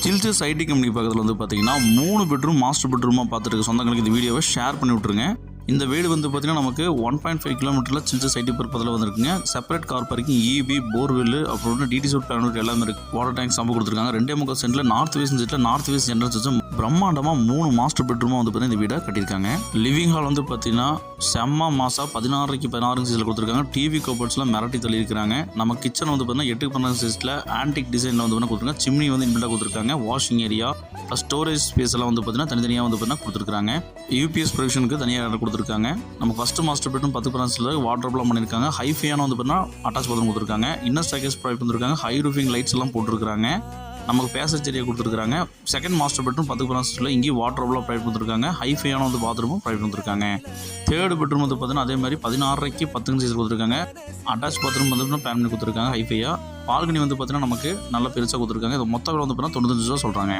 சில்ச்சர்ஸ் IT company பக்கத்தில் வந்து பார்த்தீங்கன்னா 3 பெட்ரூம் மாஸ்டர் பெட்ரூமாக பார்த்துட்டு சொந்தங்களுக்கு இந்த வீடியோவை ஷேர் பண்ணி விட்ருங்க. இந்த வீடு வந்து பார்த்தீங்கன்னா நமக்கு 1.5 கிலோமீட்டரில் சில்ச்சர்ஸ் ஐடி பக்கத்தில் வந்துருக்குங்க. Separate car parking, EB, borewell, அப்புறம் டிடி சூட் பிளான் எல்லாமே இருக்குது. வாட்டர் டேங்க் சம்பவம் கொடுத்துருக்காங்க. 2.25 சென்டில் நார்த் வெஸ்ட் சைட்டில் நார்த் வெஸ்ட் என்ட்ரன்ஸ் வச்சு பிரம்மாண்டமாக 3 மாஸ்டர் பெட்ரூமாக வந்து பார்த்தீங்கன்னா இந்த வீடை கட்டியிருக்காங்க. லிவிங் ஹால் வந்து பார்த்தீங்கன்னா செம்ம மாசா 16க்கு 16 சைஸில் கொடுத்துருக்காங்க. டிவி கபோர்ட்ஸ்லாம் மிரட்டி தள்ளியிருக்காங்க. நம்ம கிச்சன் வந்து பார்த்தீங்கன்னா 8க்கு 16 சைஸில் ஆன்டிக் டிசைனில் வந்து கொடுத்துருக்காங்க. சிம்னி வந்து இன்பில்டாக கொடுத்துருக்காங்க. Washing area plus storage space எல்லாம் வந்து பார்த்தீங்கன்னா தனித்தனியாக வந்து பார்த்தீங்கன்னா கொடுத்துருக்காங்க. யூபிஎஸ் ப்ரொவிஷனுக்கு தனியாக இடம் கொடுத்துருக்காங்க. நம்ம ஃபஸ்ட்டு மாஸ்டர் பெட்ரூம் 10 வாட்டர் ப்ளாம் பண்ணியிருக்காங்க. ஹைஃபையான வந்து பார்த்தீங்கன்னா அட்டாச் பாத்ரூம் கொடுத்துருக்காங்க. இன்னர் ஸ்டேர்கேஸ் ப்ரொவைட் பண்ணிருக்காங்க. ஹை ரூஃபிங் லைட்ஸ் எல்லாம் போட்டுருக்காங்க. நமக்கு பேசேஜ் ஏரியா கொடுத்துருக்காங்க. செகண்ட் மாஸ்டர் பெட்ரூம் 10 இங்கேயும் வாட்டர் ப்ளாம் ப்ரொவைட் பண்ணிருக்காங்க. ஹைஃபையான வந்து பாத்ரூமும் ப்ரொவைட் பண்ணிருக்காங்க. தேர்ட் பெட்ரூம் வந்து பார்த்தீங்கன்னா அதே மாதிரி 16க்கு 10 சைஸ் கொடுத்துருக்காங்க. அட்டாச் பாத்ரூம் வந்து பேன் பண்ணி கொடுத்துருக்காங்க. ஹைஃபையா பால்கனி வந்து பார்த்தீங்கன்னா நமக்கு நல்ல பெருசாக கொடுத்துருக்காங்க. இது மொத்த விலை வந்து பார்த்தீங்கன்னா 95 ரூபா சொல்கிறாங்க.